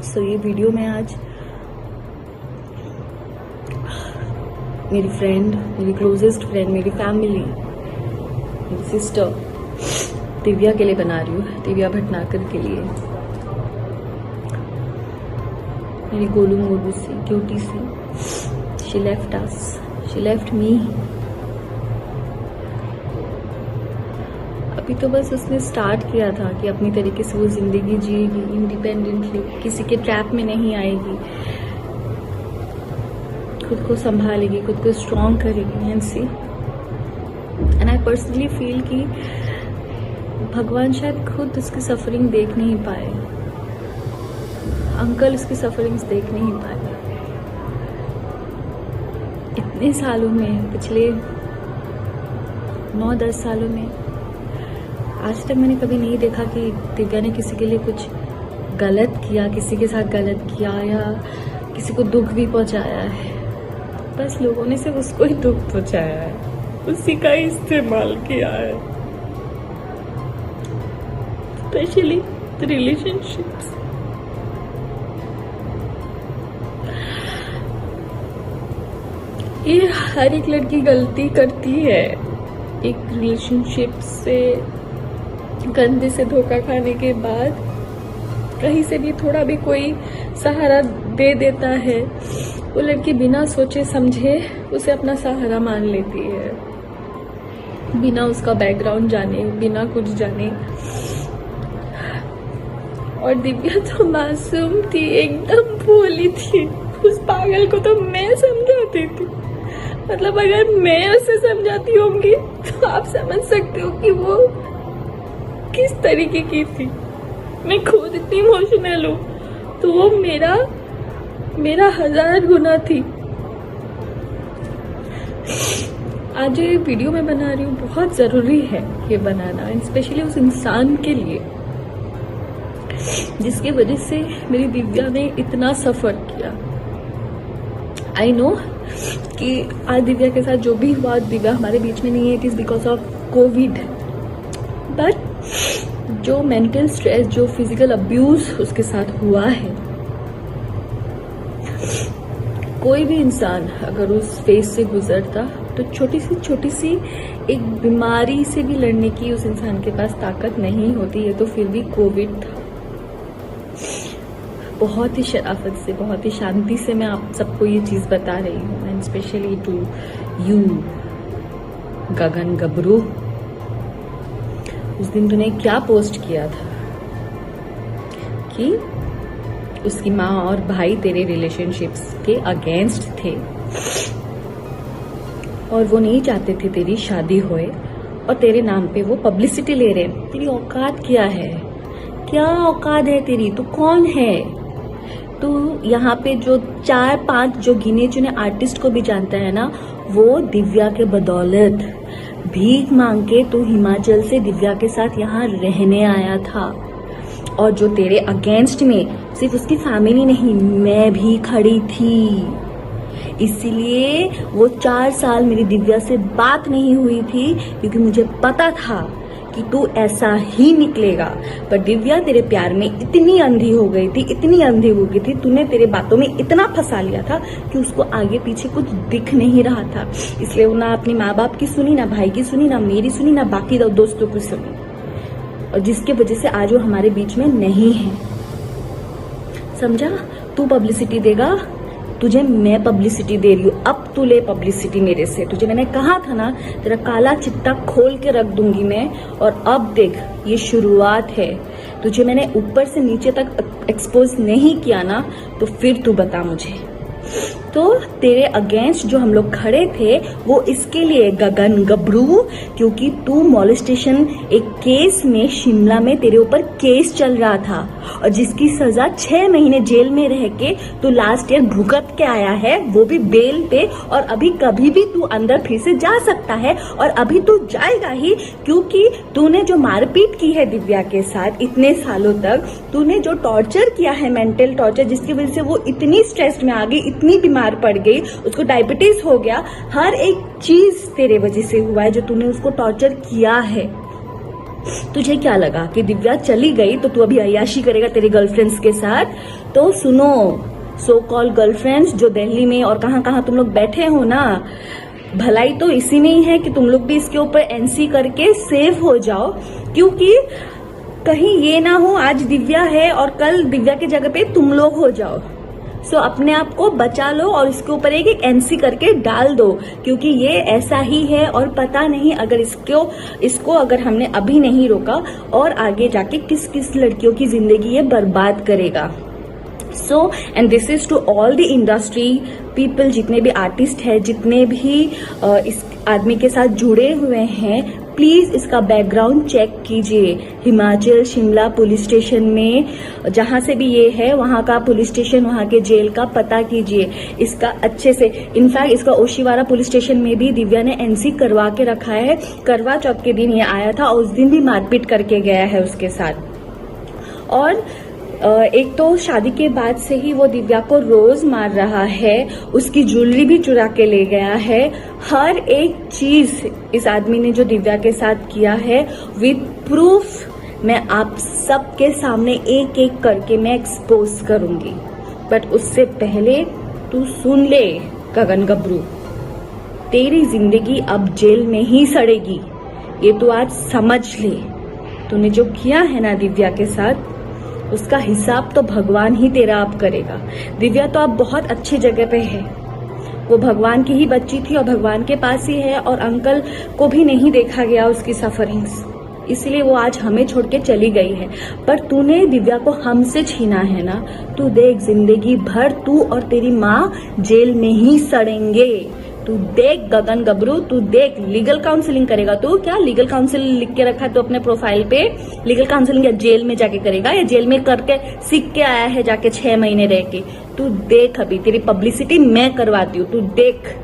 सो ये वीडियो में आज मेरी फ्रेंड, मेरी क्लोजेस्ट फ्रेंड, मेरी फैमिली, मेरी सिस्टर दिव्या के लिए बना रही हूँ, दिव्या भटनागर के लिए। मेरी गोलू मोलू सी क्यूटी सी, she left us, she left me. अभी तो बस उसने स्टार्ट किया था कि अपनी तरीके से वो जिंदगी जिएगी इंडिपेंडेंटली, किसी के ट्रैप में नहीं आएगी, खुद को संभालेगी, खुद को स्ट्रॉन्ग करेगी। And see, and I personally feel कि भगवान शायद खुद उसकी सफरिंग देख नहीं पाए, अंकल उसकी सफरिंग्स देख नहीं पाए। इतने सालों में, पिछले 9-10 सालों में आज तक मैंने कभी नहीं देखा कि दिव्या ने किसी के लिए कुछ गलत किया, किसी के साथ गलत किया या किसी को दुख भी पहुंचाया है। बस लोगों ने सिर्फ उसको ही दुख पहुंचाया है, उसी का ही इस्तेमाल किया है, स्पेशली रिलेशनशिप्स। ये हर एक लड़की गलती करती है, एक रिलेशनशिप से गंदे से धोखा खाने के बाद कहीं से भी थोड़ा भी कोई सहारा दे देता है, वो लड़की बिना सोचे समझे उसे अपना सहारा मान लेती है, बिना उसका बैकग्राउंड जाने, बिना कुछ जाने। और दिव्या तो मासूम थी, एकदम भोली थी। उस पागल को तो मैं समझाती थी, मतलब अगर मैं उसे समझाती होंगी तो आप समझ सकते हो कि वो किस तरीके की थी। मैं खुद इतनी इमोशनल हूँ तो वो मेरा 1000 गुना थी। आज ये वीडियो मैं बना रही हूँ, बहुत जरूरी है ये बनाना, स्पेशली उस इंसान के लिए जिसकी वजह से मेरी दिव्या ने इतना सफर किया। आई नो कि आज दिव्या के साथ जो भी हुआ, दिव्या हमारे बीच में नहीं है, it is because of Covid. But जो मेंटल स्ट्रेस, जो फिजिकल अब्यूज उसके साथ हुआ है, कोई भी इंसान अगर उस फेज से गुजरता तो छोटी सी एक बीमारी से भी लड़ने की उस इंसान के पास ताकत नहीं होती है। तो फिर भी कोविड था। बहुत ही शराफत से, बहुत ही शांति से मैं आप सबको ये चीज बता रही हूँ, एंड स्पेशली टू यू गगन गबरू। उस दिन तूने क्या पोस्ट किया था कि उसकी माँ और भाई तेरे रिलेशनशिप्स के अगेंस्ट थे और वो नहीं चाहते थे तेरी शादी होए, और तेरे नाम पे वो पब्लिसिटी ले रहे। तेरी औकात क्या है? क्या औकात है तेरी? तू कौन है? तू यहाँ पे जो 4-5 जो गिने चुने आर्टिस्ट को भी जानता है ना, वो दिव्या के बदौलत भीख मांग के तू हिमाचल से दिव्या के साथ यहाँ रहने आया था। और जो तेरे अगेंस्ट में सिर्फ उसकी फैमिली नहीं, मैं भी खड़ी थी। इसीलिए वो 4 साल मेरी दिव्या से बात नहीं हुई थी, क्योंकि मुझे पता था कि तू ऐसा ही निकलेगा। पर दिव्या तेरे प्यार में इतनी अंधी हो गई थी, इतनी अंधी हो गई थी, तूने तेरे बातों में इतना फंसा लिया था कि उसको आगे पीछे कुछ दिख नहीं रहा था। इसलिए वो ना अपने माँ बाप की सुनी, ना भाई की सुनी, ना मेरी सुनी, ना बाकी दोस्तों की सुनी, और जिसके वजह से आज वो हमारे बीच में नहीं है। समझा? तू पब्लिसिटी देगा, तुझे मैं पब्लिसिटी दे रही हूँ, अब तू ले पब्लिसिटी मेरे से। तुझे मैंने कहा था ना, तेरा काला चिट्टा खोल के रख दूंगी मैं। और अब देख, ये शुरुआत है। तुझे मैंने ऊपर से नीचे तक एक्सपोज नहीं किया ना, तो फिर तू बता मुझे। तो तेरे अगेंस्ट जो हम लोग खड़े थे वो इसके लिए गगन गबरू, क्योंकि तू मॉलेस्टेशन एक केस में शिमला में तेरे ऊपर केस चल रहा था, और जिसकी सजा 6 महीने जेल में रह के तू लास्ट ईयर भुगत के आया है, वो भी बेल पे। और अभी कभी भी तू अंदर फिर से जा सकता है, और अभी तू जाएगा ही, क्योंकि तूने जो मारपीट की है दिव्या के साथ इतने सालों तक, तूने जो टॉर्चर किया है, मेंटल टॉर्चर, जिसकी वजह से वो इतनी स्ट्रेस्ड में आ गई, इतनी बीमार पड़ गई, उसको डायबिटीज हो गया, हर एक चीज तेरे वजह से हुआ है जो तूने उसको टॉर्चर किया है। तुझे क्या लगा कि दिव्या चली गई तो तू अभी अय्याशी करेगा तेरे गर्लफ्रेंड्स के साथ? तो सुनो, सो कॉल गर्लफ्रेंड्स जो दिल्ली में और कहाँ कहाँ तुम लोग बैठे हो ना, भलाई तो इसी में ही है कि तुम लोग भी इसके ऊपर एनसी करके सेव हो जाओ, क्योंकि कहीं ये ना हो आज दिव्या है और कल दिव्या की जगह पे तुम लोग हो जाओ। सो अपने आप को बचा लो और इसके ऊपर एक एनसी करके डाल दो, क्योंकि ये ऐसा ही है और पता नहीं अगर इसको अगर हमने अभी नहीं रोका और आगे जाके किस किस लड़कियों की जिंदगी ये बर्बाद करेगा। So and this is to all the industry people, जितने भी आर्टिस्ट हैं, जितने भी इस आदमी के साथ जुड़े हुए हैं, प्लीज इसका बैकग्राउंड चेक कीजिए। हिमाचल शिमला पुलिस स्टेशन में जहां से भी ये है वहां का पुलिस स्टेशन, वहां के जेल का पता कीजिए इसका अच्छे से। इनफैक्ट इसका ओशीवारा पुलिस स्टेशन में भी दिव्या ने एनसी करवा के रखा है। करवा चौथ के दिन ये आया था और उस दिन भी मारपीट करके गया है उसके साथ। और एक तो शादी के बाद से ही वो दिव्या को रोज मार रहा है, उसकी ज्वेलरी भी चुरा के ले गया है। हर एक चीज इस आदमी ने जो दिव्या के साथ किया है विद प्रूफ मैं आप सबके सामने एक एक करके मैं एक्सपोज करूंगी। बट उससे पहले तू सुन ले गगन गबरू, तेरी जिंदगी अब जेल में ही सड़ेगी, ये तू आज समझ ले। तूने जो किया है ना दिव्या के साथ, उसका हिसाब तो भगवान ही तेरा अब करेगा। दिव्या तो अब बहुत अच्छी जगह पे है, वो भगवान की ही बच्ची थी और भगवान के पास ही है, और अंकल को भी नहीं देखा गया उसकी सफरिंग्स, इसलिए वो आज हमें छोड़ के चली गई है। पर तूने दिव्या को हमसे छीना है ना, तू देख जिंदगी भर तू और तेरी माँ जेल में ही सड़ेंगे। तू देख गगन गबरू, तू देख लीगल काउंसलिंग करेगा तू? क्या लीगल काउंसलिंग लिख के रखा है तो अपने प्रोफाइल पे? लीगल काउंसलिंग या जेल में जाके करेगा, या जेल में करके सीख के आया है जाके 6 महीने रह के? तू देख, अभी तेरी पब्लिसिटी मैं करवाती हूँ, तू देख।